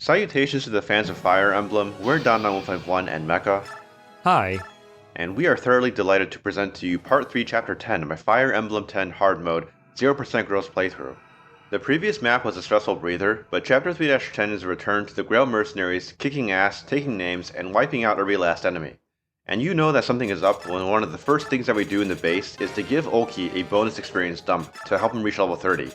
Salutations to the fans of Fire Emblem, we're Don 151 and Mekkah, Hi. and we are thoroughly delighted to present to you Part 3 Chapter 10 of my Fire Emblem 10 Hard Mode 0% Gross playthrough. The previous map was a stressful breather, but Chapter 3-10 is a return to the Grail Mercenaries, kicking ass, taking names, and wiping out every last enemy. And you know that something is up when one of the first things that we do in the base is to give Ulki a bonus experience dump to help him reach level 30.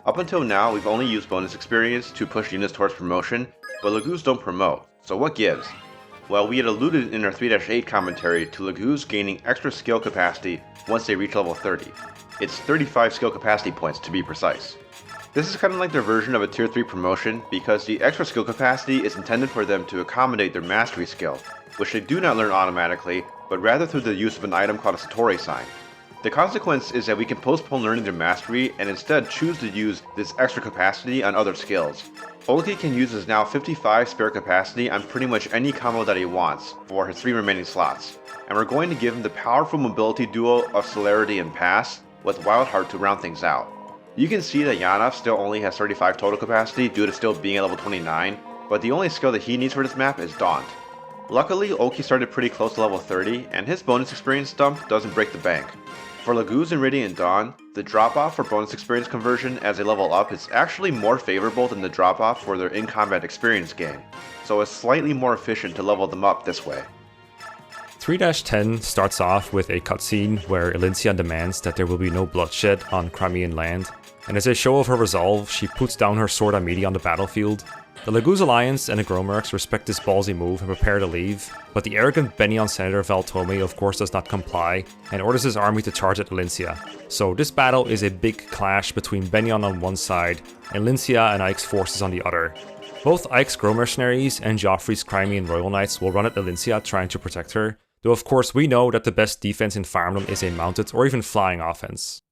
Up until now, we've only used bonus experience to push units towards promotion, but Laguz don't promote, so what gives? Well, we had alluded in our 3-8 commentary to Laguz gaining extra skill capacity once they reach level 30. It's 35 skill capacity points to be precise. This is kind of like their version of a tier 3 promotion because the extra skill capacity is intended for them to accommodate their mastery skill, which they do not learn automatically, but rather through the use of an item called a Satori sign. The consequence is that we can postpone learning their mastery and instead choose to use this extra capacity on other skills. Ulki can use his now 55 spare capacity on pretty much any combo that he wants for his 3 remaining slots, and we're going to give him the powerful mobility duo of Celerity and Pass with Wild Heart to round things out. You can see that Janaff still only has 35 total capacity due to still being at level 29, but the only skill that he needs for this map is Daunt. Luckily, Ulki started pretty close to level 30, and his bonus experience dump doesn't break the bank. For Laguz and Radiant Dawn, the drop-off for bonus experience conversion as they level up is actually more favorable than the drop-off for their in-combat experience gain, so it's slightly more efficient to level them up this way. 3-10 starts off with a cutscene where Elincia demands that there will be no bloodshed on Crimean land, and as a show of her resolve, she puts down her sword immediately on the battlefield. The Laguz Alliance and the Grommerks respect this ballsy move and prepare to leave, but the arrogant Benyon Senator Valtome of course does not comply and orders his army to charge at Elincia. So this battle is a big clash between Benyon on one side and Elincia and Ike's forces on the other. Both Ike's Grommercenaries and Joffrey's Crimean Royal Knights will run at Elincia trying to protect her, though of course we know that the best defense in Fire Emblem is a mounted or even flying offense.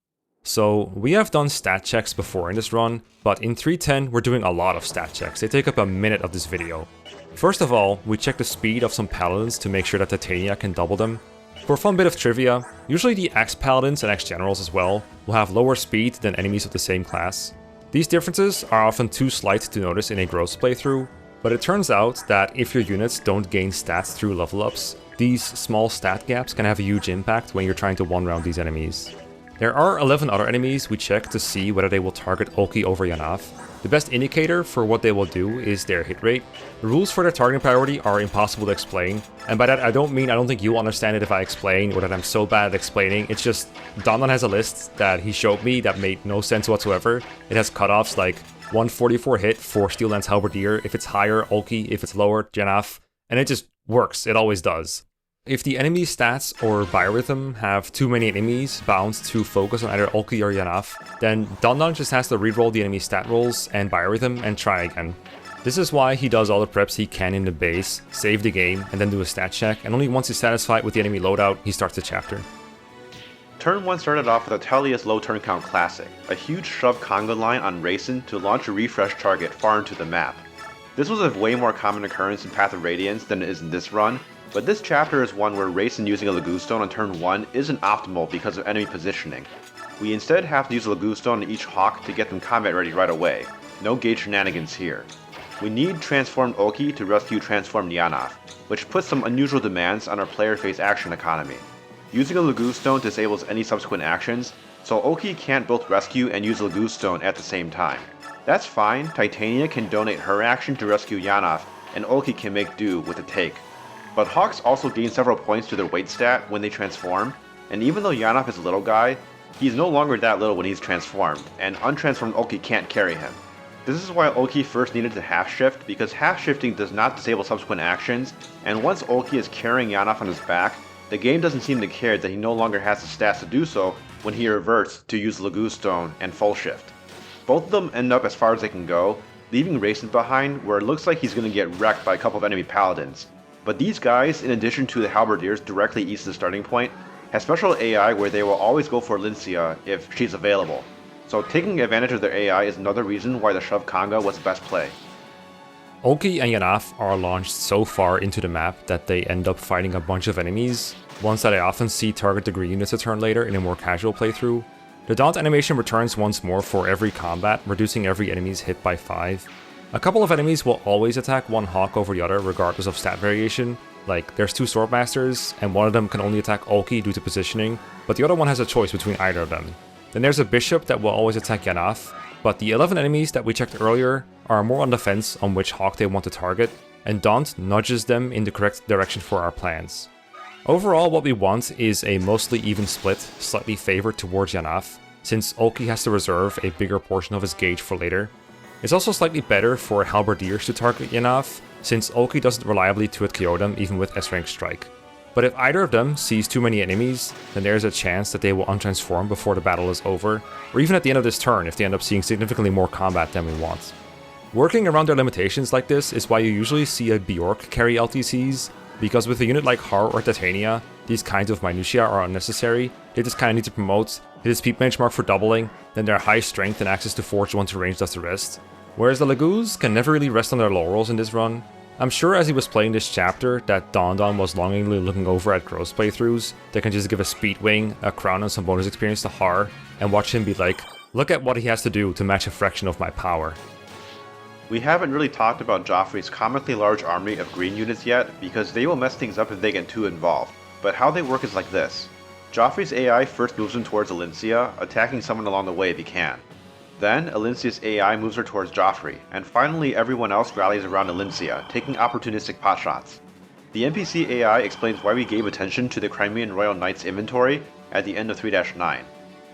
So, we have done stat checks before in this run, but in 3.10 we're doing a lot of stat checks. They take up a minute of this video. First of all, we check the speed of some paladins to make sure that Titania can double them. For a fun bit of trivia, usually the ex-paladins and ex-generals as well will have lower speed than enemies of the same class. These differences are often too slight to notice in a gross playthrough, but it turns out that if your units don't gain stats through level ups, these small stat gaps can have a huge impact when you're trying to one-round these enemies. There are 11 other enemies we check to see whether they will target Ulki over Janaff. The best indicator for what they will do is their hit rate. The rules for their targeting priority are impossible to explain, and by that I don't mean I don't think you'll understand it if I explain or that I'm so bad at explaining. It's just Don has a list that he showed me that made no sense whatsoever. It has cutoffs like 144 hit for Steel Lance Halberdier, if it's higher Ulki, if it's lower Janaff, and it just works, it always does. If the enemy stats or biorhythm have too many enemies bound to focus on either Ulki or Janaff, then Don just has to reroll the enemy stat rolls and biorhythm and try again. This is why he does all the preps he can in the base, save the game, and then do a stat check, and only once he's satisfied with the enemy loadout, he starts the chapter. Turn 1 started off with Atelia's low turn count classic, a huge shove Conga line on Racing to launch a refresh target far into the map. This was a way more common occurrence in Path of Radiance than it is in this run, but this chapter is one where Racing using a Laguz Stone on turn 1 isn't optimal because of enemy positioning. We instead have to use a Laguz Stone on each Hawk to get them combat ready right away. No gauge shenanigans here. We need transformed Ulki to rescue transformed Janaff, which puts some unusual demands on our player phase action economy. Using a Laguz Stone disables any subsequent actions, so Ulki can't both rescue and use a Laguz Stone at the same time. That's fine, Titania can donate her action to rescue Janaff, and Ulki can make do with the take. But Hawks also gain several points to their weight stat when they transform, and even though Janaff is a little guy, he's no longer that little when he's transformed, and untransformed Ulki can't carry him. This is why Ulki first needed to half shift, because half shifting does not disable subsequent actions, and once Ulki is carrying Janaff on his back, the game doesn't seem to care that he no longer has the stats to do so when he reverts to use Laguz Stone and full shift. Both of them end up as far as they can go, leaving Racing behind where it looks like he's going to get wrecked by a couple of enemy paladins. But these guys, in addition to the Halberdiers directly east of the starting point, have special AI where they will always go for Elincia if she's available. So taking advantage of their AI is another reason why the Shove Conga was the best play. Ulki and Janaff are launched so far into the map that they end up fighting a bunch of enemies, ones that I often see target degree units a turn later in a more casual playthrough. The Daunt animation returns once more for every combat, reducing every enemy's hit by 5. A couple of enemies will always attack one hawk over the other regardless of stat variation, like there's 2 swordmasters, and one of them can only attack Ulki due to positioning, but the other one has a choice between either of them. Then there's a bishop that will always attack Janaff, but the 11 enemies that we checked earlier are more on the fence on which hawk they want to target, and Daunt nudges them in the correct direction for our plans. Overall, what we want is a mostly even split, slightly favored towards Janaff, since Ulki has to reserve a bigger portion of his gauge for later. It's also slightly better for halberdiers to target Janaff, since Ulki doesn't reliably 2-hit KO them even with S-rank strike. But if either of them sees too many enemies, then there's a chance that they will untransform before the battle is over, or even at the end of this turn if they end up seeing significantly more combat than we want. Working around their limitations like this is why you usually see a Bjork carry LTCs, because with a unit like Haar or Titania, these kinds of minutiae are unnecessary. They just kinda need to promote, hit his speed benchmark for doubling, then their high strength and access to forge once to range does the rest. Whereas the Lagoos can never really rest on their laurels in this run. I'm sure as he was playing this chapter that Don was longingly looking over at Gross playthroughs that can just give a speed wing, a crown and some bonus experience to Haar, and watch him be like, look at what he has to do to match a fraction of my power. We haven't really talked about Joffrey's comically large army of green units yet, because they will mess things up if they get too involved, but how they work is like this. Joffrey's AI first moves him towards Elincia, attacking someone along the way if he can. Then, Elincia's AI moves her towards Joffrey, and finally everyone else rallies around Elincia, taking opportunistic potshots. The NPC AI explains why we gave attention to the Crimean Royal Knight's inventory at the end of 3-9.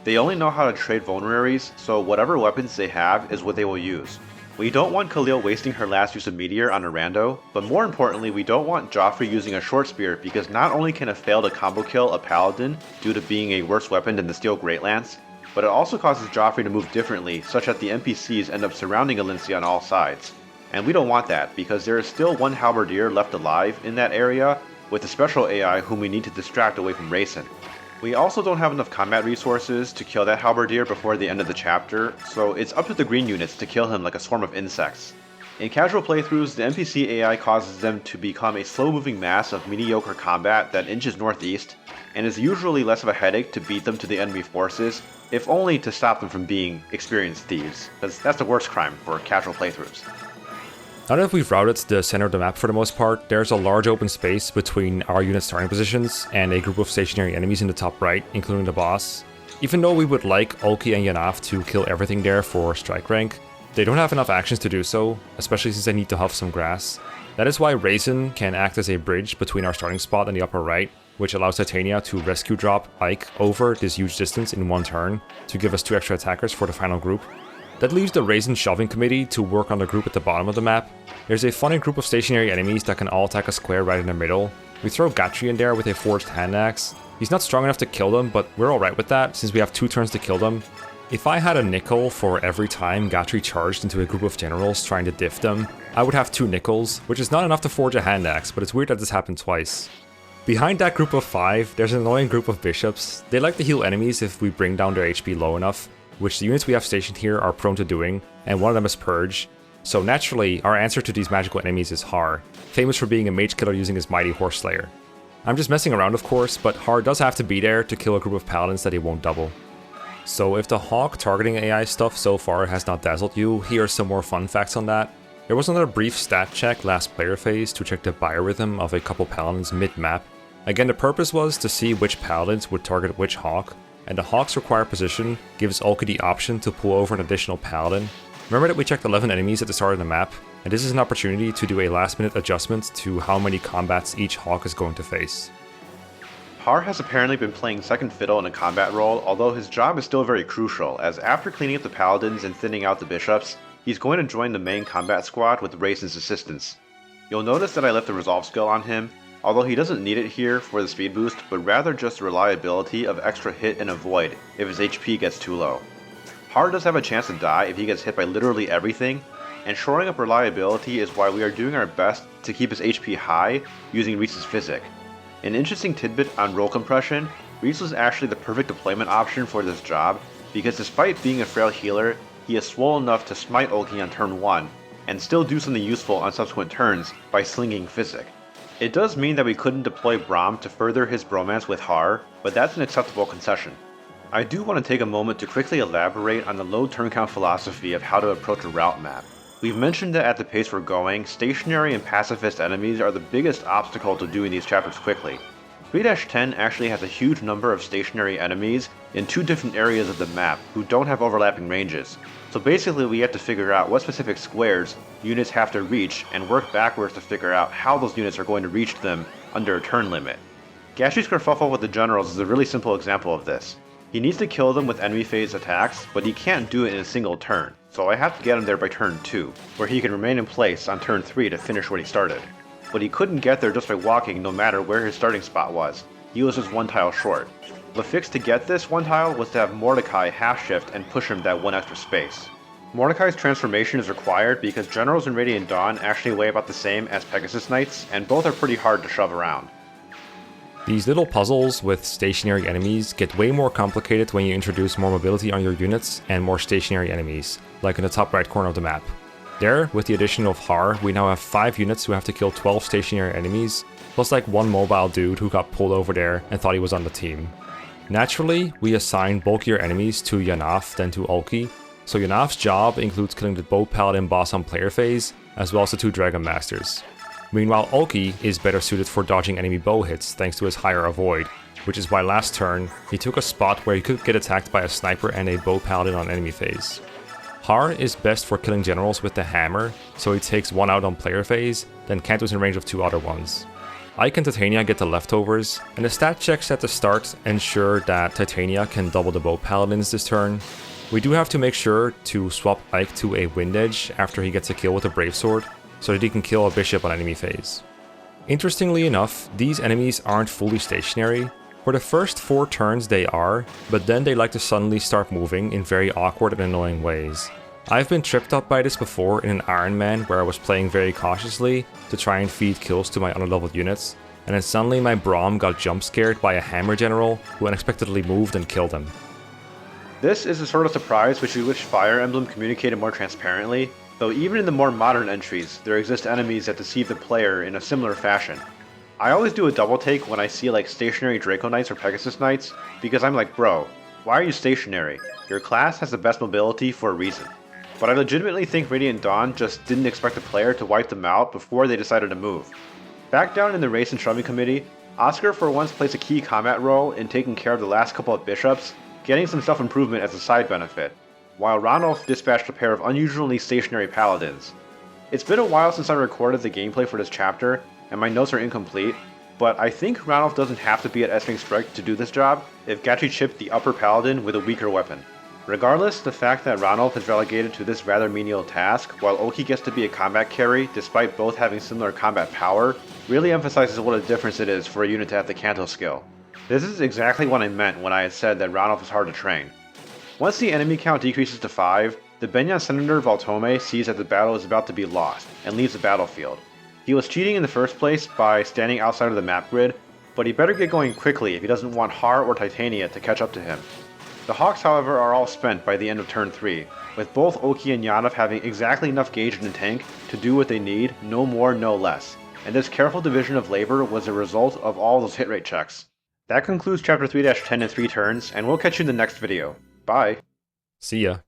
They only know how to trade vulneraries, so whatever weapons they have is what they will use. We don't want Khalil wasting her last use of Meteor on a rando, but more importantly we don't want Joffrey using a short spear because not only can it fail to combo kill a paladin due to being a worse weapon than the Steel Great Lance, but it also causes Joffrey to move differently such that the NPCs end up surrounding Elincia on all sides. And we don't want that because there is still one halberdier left alive in that area with a special AI whom we need to distract away from Rayson. We also don't have enough combat resources to kill that halberdier before the end of the chapter, so it's up to the green units to kill him like a swarm of insects. In casual playthroughs, the NPC AI causes them to become a slow-moving mass of mediocre combat that inches northeast, and is usually less of a headache to beat them to the enemy forces, if only to stop them from being experienced thieves, because that's the worst crime for casual playthroughs. Now that we've routed the center of the map for the most part, there's a large open space between our unit starting positions and a group of stationary enemies in the top right, including the boss. Even though we would like Ulki and Janaff to kill everything there for strike rank, they don't have enough actions to do so, especially since they need to huff some grass. That is why Raisin can act as a bridge between our starting spot and the upper right, which allows Titania to rescue drop Ike over this huge distance in one turn to give us 2 extra attackers for the final group. That leaves the Raisin Shoving Committee to work on the group at the bottom of the map. There's a funny group of stationary enemies that can all attack a square right in the middle. We throw Gatri in there with a forged hand axe. He's not strong enough to kill them, but we're alright with that since we have 2 turns to kill them. If I had a nickel for every time Gatri charged into a group of generals trying to diff them, I would have 2 nickels, which is not enough to forge a hand axe, but it's weird that this happened twice. Behind that group of 5, there's an annoying group of bishops. They like to heal enemies if we bring down their HP low enough, which the units we have stationed here are prone to doing, and one of them is Purge. So naturally, our answer to these magical enemies is Haar, famous for being a mage killer using his mighty horse slayer. I'm just messing around of course, but Haar does have to be there to kill a group of paladins that he won't double. So if the Hawk targeting AI stuff so far has not dazzled you, here are some more fun facts on that. There was another brief stat check last player phase to check the biorhythm of a couple paladins mid-map. Again, the purpose was to see which paladins would target which Hawk, and the Hawk's required position gives Ulki the option to pull over an additional paladin. Remember that we checked 11 enemies at the start of the map, and this is an opportunity to do a last minute adjustment to how many combats each Hawk is going to face. Haar has apparently been playing second fiddle in a combat role, although his job is still very crucial, as after cleaning up the paladins and thinning out the bishops, he's going to join the main combat squad with Raisin's assistance. You'll notice that I left the resolve skill on him, although he doesn't need it here for the speed boost, but rather just the reliability of extra hit and avoid if his HP gets too low. Haar does have a chance to die if he gets hit by literally everything, and shoring up reliability is why we are doing our best to keep his HP high using Reese's Physic. An interesting tidbit on roll compression, Reese was actually the perfect deployment option for this job, because despite being a frail healer, he is swole enough to smite Ulki on turn 1, and still do something useful on subsequent turns by slinging Physic. It does mean that we couldn't deploy Braum to further his bromance with Haar, but that's an acceptable concession. I do want to take a moment to quickly elaborate on the low turn count philosophy of how to approach a route map. We've mentioned that at the pace we're going, stationary and pacifist enemies are the biggest obstacle to doing these chapters quickly. 3-10 actually has a huge number of stationary enemies in 2 different areas of the map who don't have overlapping ranges, so basically we have to figure out what specific squares units have to reach and work backwards to figure out how those units are going to reach them under a turn limit. Gashy's kerfuffle with the generals is a really simple example of this. He needs to kill them with enemy phase attacks, but he can't do it in a single turn, so I have to get him there by turn 2, where he can remain in place on turn 3 to finish what he started. But he couldn't get there just by walking no matter where his starting spot was. He was just 1 tile short. The fix to get this 1 tile was to have Mordecai half shift and push him that 1 extra space. Mordecai's transformation is required because generals in Radiant Dawn actually weigh about the same as Pegasus Knights, and both are pretty hard to shove around. These little puzzles with stationary enemies get way more complicated when you introduce more mobility on your units and more stationary enemies, like in the top right corner of the map. There, with the addition of Haar, we now have 5 units who have to kill 12 stationary enemies, plus like 1 mobile dude who got pulled over there and thought he was on the team. Naturally, we assign bulkier enemies to Janaff than to Ulki, so Janaff's job includes killing the bow paladin boss on player phase, as well as the 2 dragon masters. Meanwhile, Ulki is better suited for dodging enemy bow hits thanks to his higher avoid, which is why last turn he took a spot where he could get attacked by a sniper and a bow paladin on enemy phase. Haar is best for killing generals with the hammer, so he takes 1 out on player phase, then canters in range of 2 other ones. Ike and Titania get the leftovers, and the stat checks at the start ensure that Titania can double the bow paladins this turn. We do have to make sure to swap Ike to a wind edge after he gets a kill with a brave sword, so that he can kill a bishop on enemy phase. Interestingly enough, these enemies aren't fully stationary. For the first 4 turns they are, but then they like to suddenly start moving in very awkward and annoying ways. I've been tripped up by this before in an Iron Man where I was playing very cautiously to try and feed kills to my underleveled units, and then suddenly my Braum got jump scared by a hammer general who unexpectedly moved and killed him. This is the sort of surprise which we wish Fire Emblem communicated more transparently, though even in the more modern entries, there exist enemies that deceive the player in a similar fashion. I always do a double take when I see like stationary Draco Knights or Pegasus Knights, because I'm like, bro, why are you stationary? Your class has the best mobility for a reason. But I legitimately think Radiant Dawn just didn't expect the player to wipe them out before they decided to move. Back down in the race and shrubbing committee, Oscar for once plays a key combat role in taking care of the last couple of bishops, getting some self-improvement as a side benefit, while Ranulf dispatched a pair of unusually stationary paladins. It's been a while since I recorded the gameplay for this chapter, and my notes are incomplete, but I think Ranulf doesn't have to be at S-Ring Strike to do this job if Gachi chipped the upper paladin with a weaker weapon. Regardless, the fact that Ranulf is relegated to this rather menial task, while Ulki gets to be a combat carry despite both having similar combat power, really emphasizes what a difference it is for a unit to have the Canto skill. This is exactly what I meant when I had said that Ranulf is hard to train. Once the enemy count decreases to 5, the Benyan Senator Valtome sees that the battle is about to be lost, and leaves the battlefield. He was cheating in the first place by standing outside of the map grid, but he better get going quickly if he doesn't want Haar or Titania to catch up to him. The Hawks, however, are all spent by the end of turn 3, with both Ulki and Janaff having exactly enough gauge in the tank to do what they need, no more, no less, and this careful division of labor was a result of all those hit rate checks. That concludes chapter 3-10 in 3 turns, and we'll catch you in the next video. Bye! See ya.